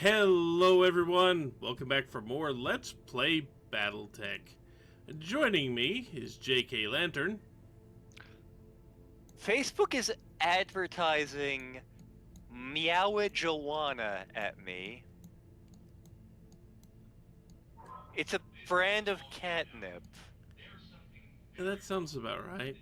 Hello everyone, welcome back for more Let's Play Battletech. Joining me is JKLantern. Facebook is advertising Meowajuana at me. It's a brand of catnip. Yeah, that sounds about right.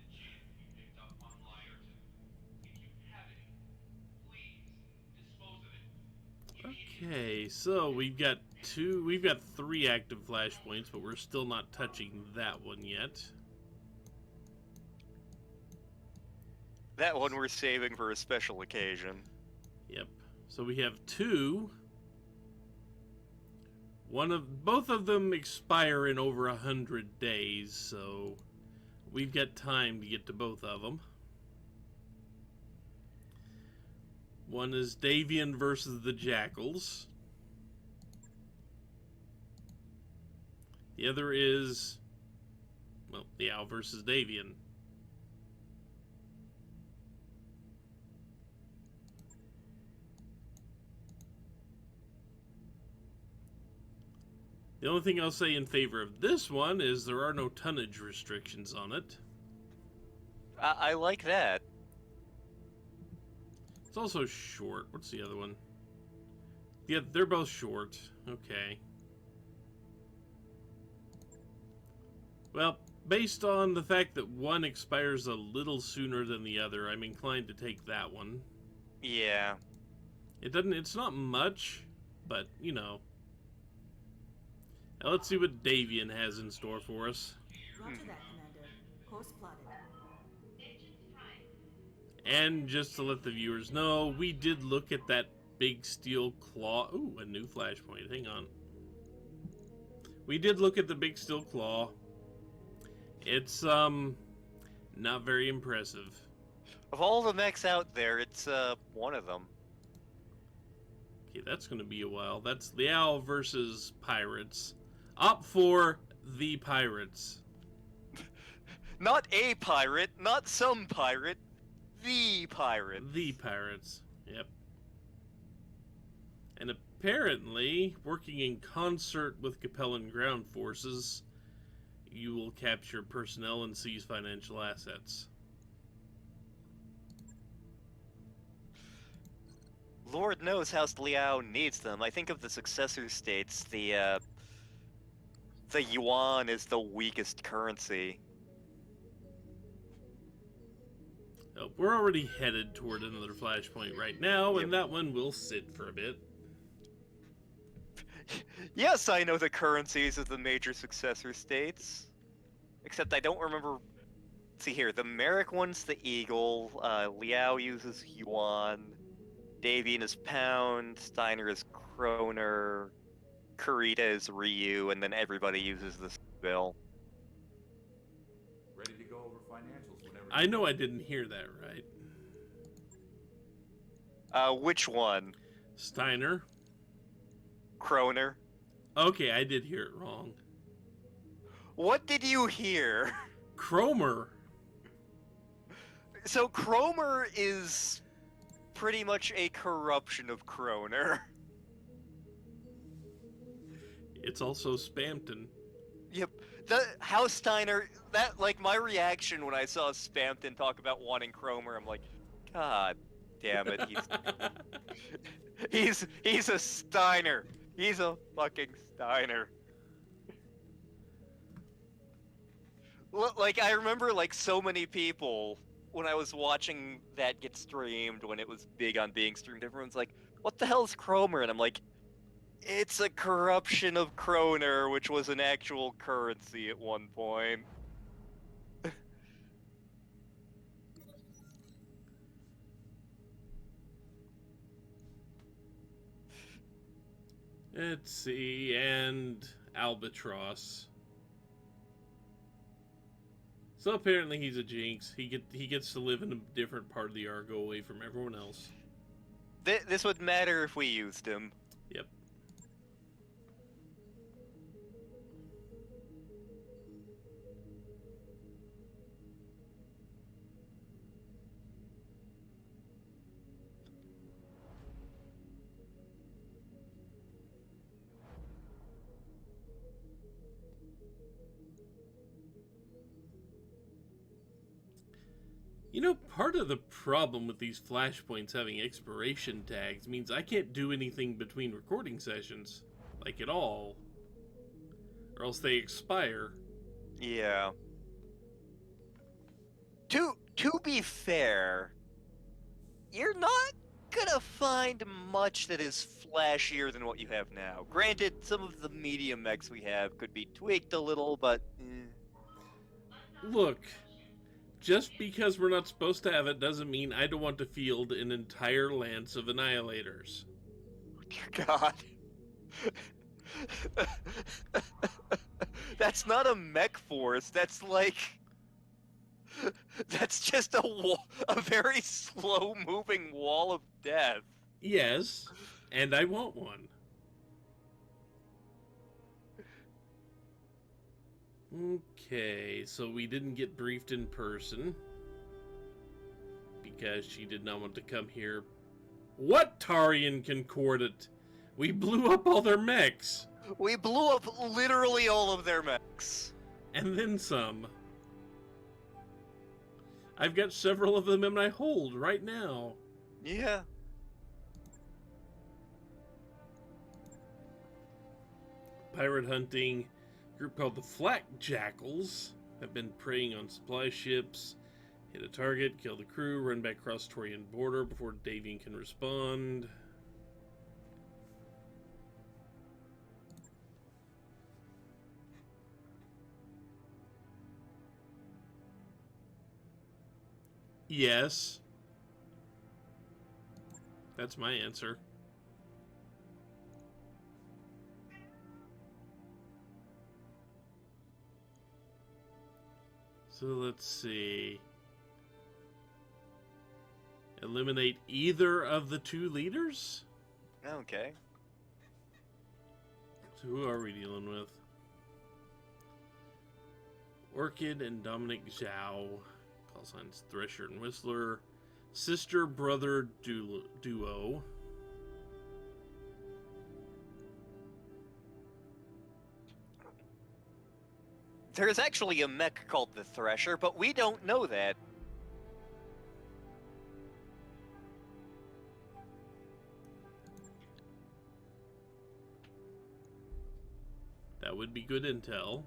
Okay, so we've got three active flashpoints, but we're still not touching that one yet. That one we're saving for a special occasion. Yep. So we have two. Both of them expire in over 100 days, so we've got time to get to both of them. One is Davion versus the Jackals. The other is, well, Zhaos versus Davion. The only thing I'll say in favor of this one is there are no tonnage restrictions on it. I like that. It's also short. What's the other one? Yeah, they're both short. Okay. Well, based on the fact that one expires a little sooner than the other, I'm inclined to take that one. Yeah. It's not much, but, you know. Now let's see what Davion has in store for us. Roger that, Commander. Course plotted. And just to let the viewers know, we did look at that big steel claw. Ooh, a new flashpoint. Hang on. We did look at the big steel claw. It's, not very impressive. Of all the mechs out there, it's, one of them. Okay, that's going to be a while. That's Zhaos versus Pirates. Up for the Pirates. Not a pirate, not some pirate, the pirate. The Pirates, yep. And apparently, working in concert with Capellan ground forces, you will capture personnel and seize financial assets. Lord knows how Zhaos needs them. I think of the successor states, the yuan is the weakest currency. We're already headed toward another flashpoint right now, and that one will sit for a bit. Yes, I know the currencies of the major successor states. Except I don't remember... Let's see here, the Merrick one's the eagle, Zhaos uses yuan, Davion is pound, Steiner is kroner, Kurita is ryu, and then everybody uses the bill. Ready to go over financials whenever. I know I didn't hear that right. Which one? Steiner. Kroner. Okay, I did hear it wrong. What did you hear? Cromer. So Cromer is pretty much a corruption of Kroner. It's also Spampton. Yep. How Steiner, like, my reaction when I saw Spampton talk about wanting Cromer, I'm like, God damn it, he's a Steiner. He's a fucking Steiner. Like, I remember, like, so many people, when I was watching that get streamed, when it was big on being streamed, everyone's like, what the hell is Cromer? And I'm like, it's a corruption of Kroner, which was an actual currency at one point. Let's see, and Albatross. So apparently he's a jinx. He gets to live in a different part of the Argo away from everyone else. This would matter if we used him. Yep. You know, part of the problem with these flashpoints having expiration tags means I can't do anything between recording sessions. Like at all. Or else they expire. Yeah. To be fair, you're not gonna find much that is flashier than what you have now. Granted, some of the medium mechs we have could be tweaked a little, but Look, just because we're not supposed to have it doesn't mean I don't want to field an entire lance of annihilators. dear God. That's not a mech force. That's like that's just a very slow-moving wall of death. Yes, and I want one. Okay, so we didn't get briefed in person because she did not want to come here. What Tarian Concordant? We blew up all their mechs. We blew up literally all of their mechs. And then some. I've got several of them in my hold right now. Yeah. Pirate hunting. Group called the Flak Jackals have been preying on supply ships. Hit a target, kill the crew, run back across Torian border before Davion can respond. Yes. That's my answer. So let's see. Eliminate either of the two leaders? Okay. So who are we dealing with? Orchid and Dominic Zhao. Call signs Thresher and Whistler. Sister-brother duo. There is actually a mech called the Thresher, but we don't know that. That would be good intel.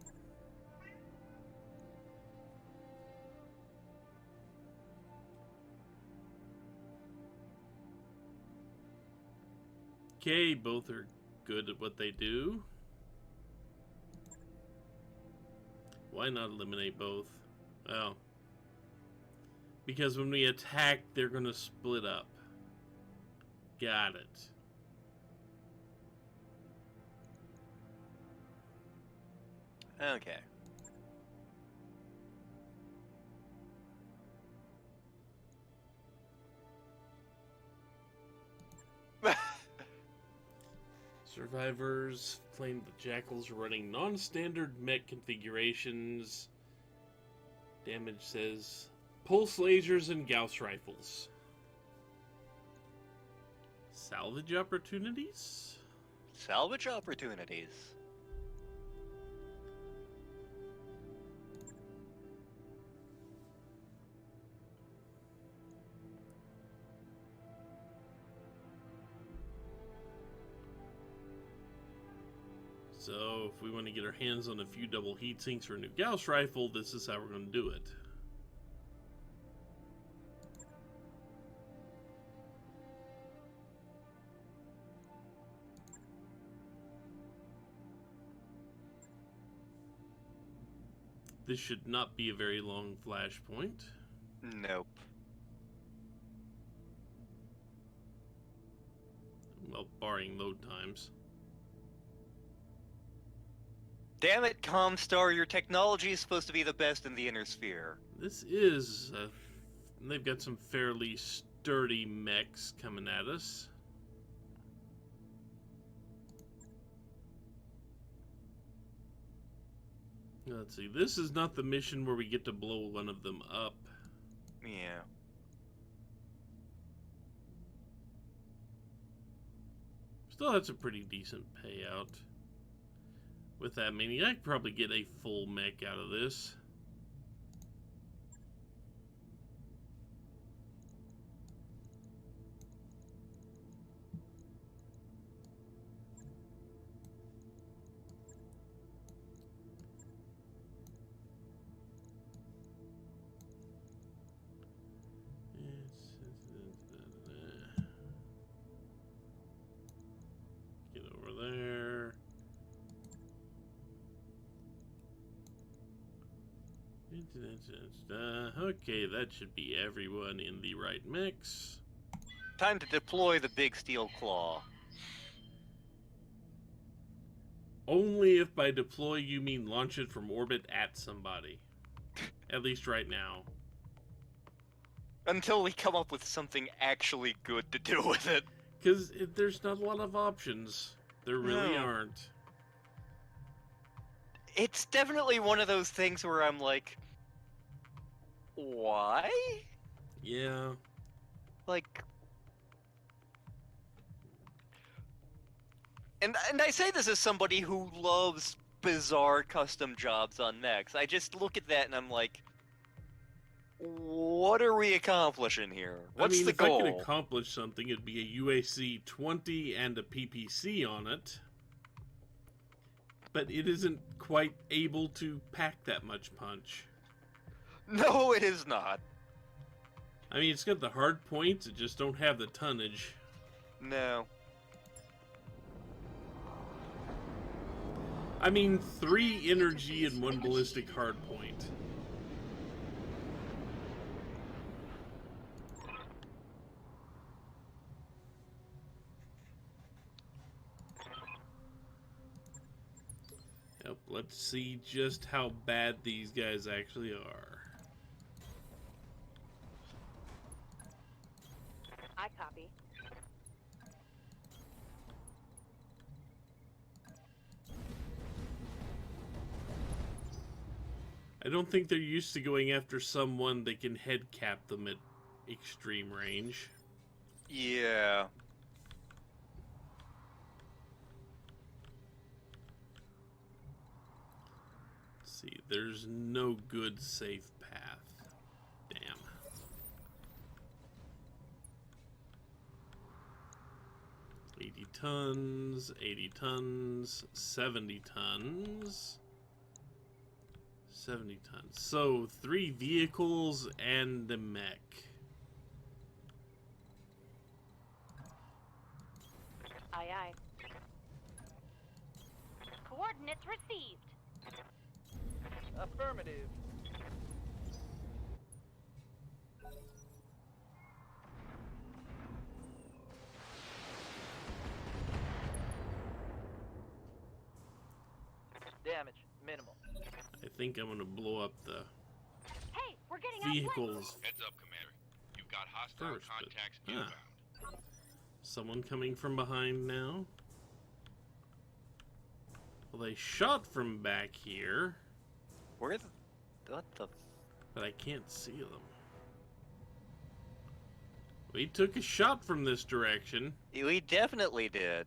Okay, both are good at what they do. Why not eliminate both? Well, because when we attack, they're going to split up. Got it. Okay. Survivors claim the Jackals are running non-standard mech configurations. Damage says pulse lasers and gauss rifles. Salvage opportunities? Salvage opportunities. So, if we want to get our hands on a few double heat sinks for a new Gauss rifle, this is how we're going to do it. This should not be a very long flashpoint. Nope. Well, barring load times. Damn it, Comstar, your technology is supposed to be the best in the inner sphere. This is... they've got some fairly sturdy mechs coming at us. Let's see, this is not the mission where we get to blow one of them up. Yeah. Still, that's a pretty decent payout. With that meaning, I could probably get a full mech out of this. Okay, that should be everyone in the right mix. Time to deploy the big steel claw. Only if by deploy you mean launch it from orbit at somebody. At least right now. Until we come up with something actually good to do with it. Because there's not a lot of options. There really No. aren't. It's definitely one of those things where I'm like, why? Yeah. Like, and I say this as somebody who loves bizarre custom jobs on mechs. I just look at that and I'm like, what are we accomplishing here? What's the if goal? I could accomplish something, it'd be a UAC 20 and a PPC on it. But it isn't quite able to pack that much punch. No, it is not. I mean, it's got the hard points, it just don't have the tonnage. No. I mean, 3 energy and 1 ballistic hard point. Yep, let's see just how bad these guys actually are. I copy. I don't think they're used to going after someone that can head cap them at extreme range. Yeah. Let's see, there's no good safe path. Damn. $80 tons, 70 tons. 70 tons. So 3 vehicles and a mech. Aye, aye. Coordinates received. Affirmative. Damage minimal. I think I'm gonna blow up the Hey, we're getting outflanked. vehicles Heads up, Commander. You've got hostile first. But, contacts inbound. someone coming from behind now. Well, they shot from back here, Where the... What the... but I can't see them. We took a shot from this direction. We definitely did.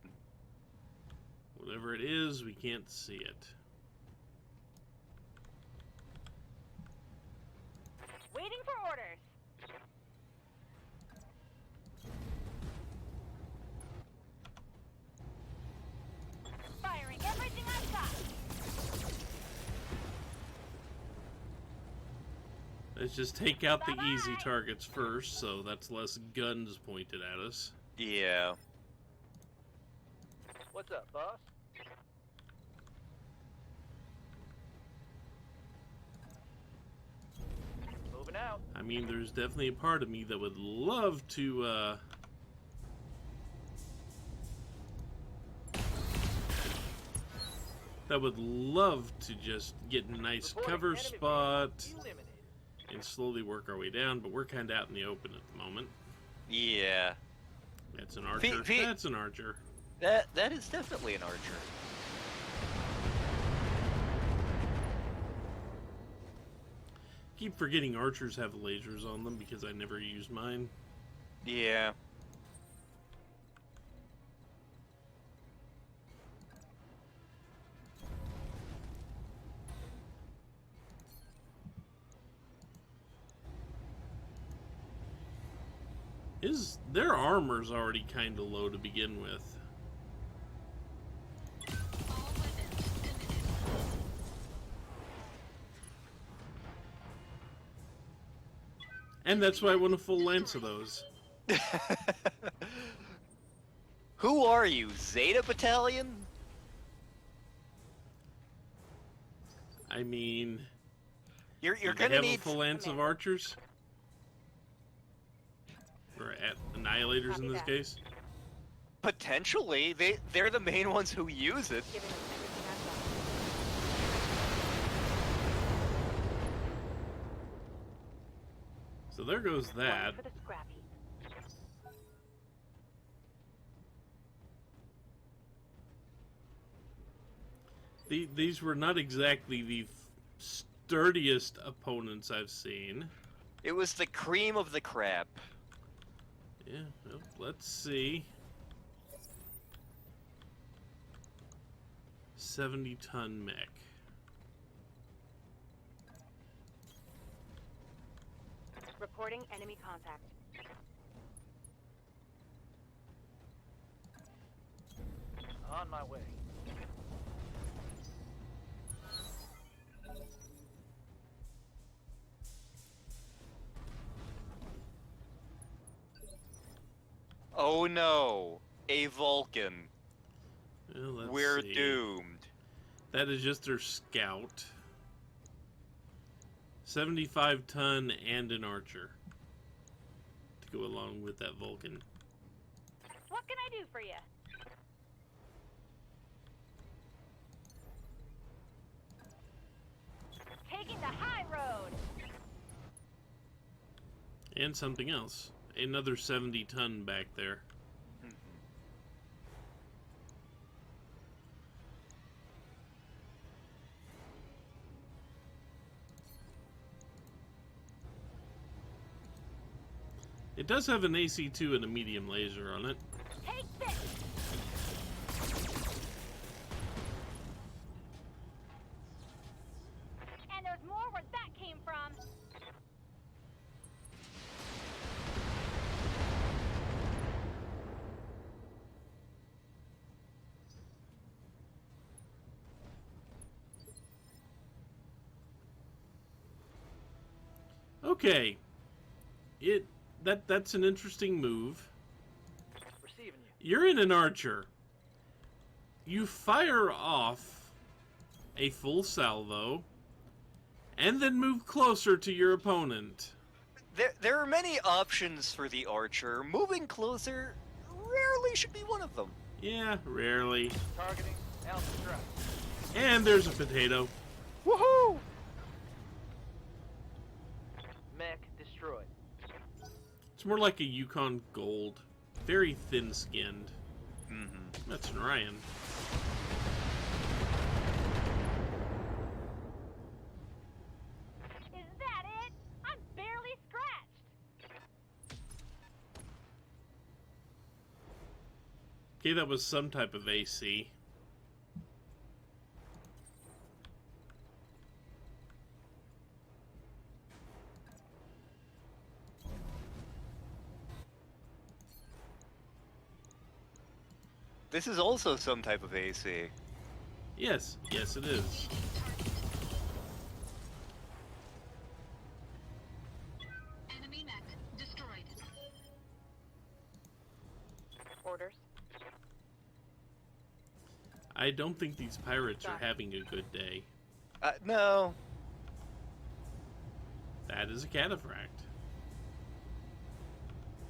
Whatever it is, we can't see it. Waiting for orders. Firing everything I've got. Let's just take out the easy Bye-bye. targets first, so that's less guns pointed at us. Yeah. What's up, boss? Moving out. I mean, there's definitely a part of me that would love to, that would love to just get a nice Reporting cover enemy spot vehicle eliminated. and slowly work our way down, but we're kind of out in the open at the moment. Yeah. That's an archer. That's an archer. That is definitely an archer. Keep forgetting archers have lasers on them because I never use mine. Yeah. Their armor's already kind of low to begin with. And that's why I want a full lance of those. Who are you, Zeta Battalion? You're Do they gonna have need a full lance of archers? Or annihilators in this case? potentially. They're the main ones who use it. Giving us everything I've got. So there goes that. Going for the scrap heap. These were not exactly the sturdiest opponents I've seen. It was the cream of the crap. Yeah, well, let's see. 70-ton mech. Reporting enemy contact. On my way. Oh no, a Vulcan. Well, let's We're see. doomed. That is just their scout. 75-ton and an archer to go along with that Vulcan. What can I do for you? Taking the high road. And something else. Another 70-ton back there. It does have an AC2 and a medium laser on it. Take this. And there's more where that came from. Okay. That's an interesting move. Receiving you. You're in an archer. You fire off a full salvo and then move closer to your opponent. There are many options for the archer. Moving closer rarely should be one of them. Yeah, rarely. Targeting. Alpha strike. And there's a potato. Woohoo! Mech destroyed. It's more like a Yukon Gold. Very thin-skinned. Mm-hmm. That's an Orion. Is that it? I'm barely scratched. Okay, that was some type of AC. This is also some type of AC. Yes, yes it is. Enemy mech destroyed. Orders. I don't think these pirates are having a good day. No. That is a cataphract.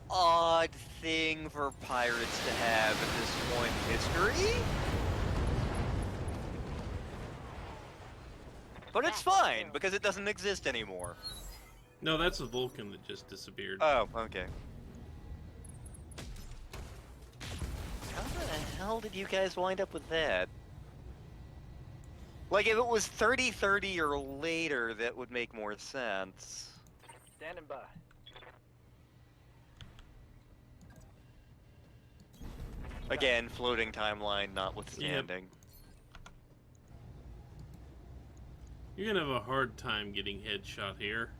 Odd thing for pirates to have at this point in history. But it's fine, because it doesn't exist anymore. No, that's a Vulcan that just disappeared. Oh, okay. How the hell did you guys wind up with that? Like, if it was 30-30 or later, that would make more sense. Standing by. Again, floating timeline notwithstanding. You're gonna have a hard time getting headshot here.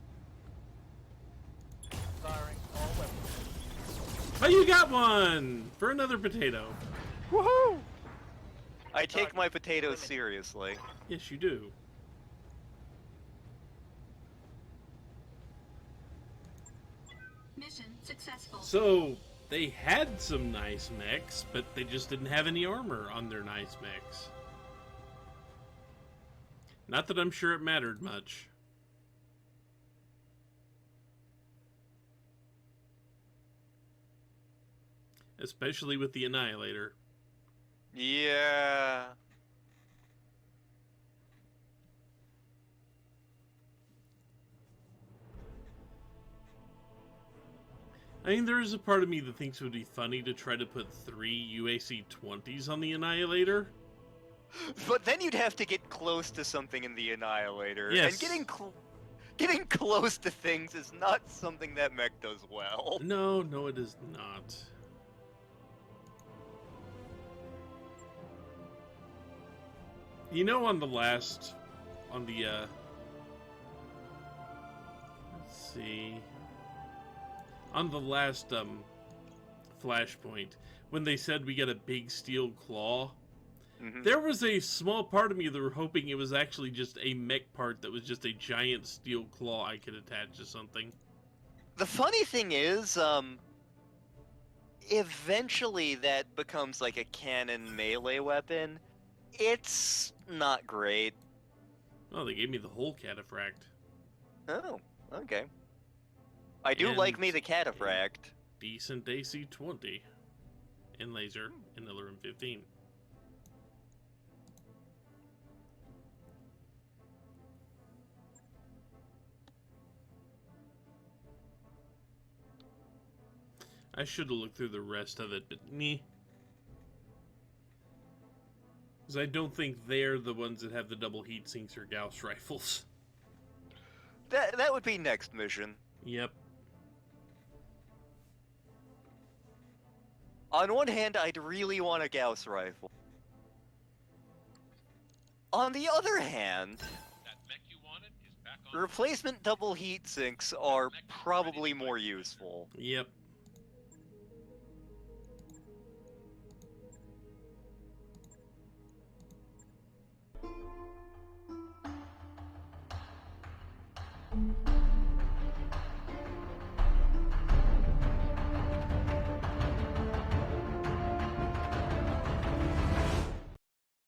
Firing all weapons. But you got one! For another potato. Woohoo! I take my potatoes seriously. Yes, you do. Mission successful. So, they had some nice mechs, but they just didn't have any armor on their nice mechs. Not that I'm sure it mattered much. Especially with the Annihilator. Yeah. I mean, there is a part of me that thinks it would be funny to try to put 3 UAC-20s on the Annihilator. But then you'd have to get close to something in the Annihilator. Yes. And getting close to things is not something that mech does well. No, it is not. You know, let's see, on the last Flashpoint, when they said we get a big steel claw, there was a small part of me that were hoping it was actually just a mech part that was just a giant steel claw I could attach to something. The funny thing is, eventually that becomes like a cannon melee weapon. It's not great. Oh, they gave me the whole cataphract. Oh, okay. I do like me the cataphract. Decent AC-20 in laser in the room 15. I should have looked through the rest of it, but meh. Because I don't think they're the ones that have the double heat sinks or Gauss rifles. That would be next mission. Yep. On one hand, I'd really want a Gauss rifle. On the other hand, That mech you wanted is back on. replacement double heat sinks are probably more useful. Yep.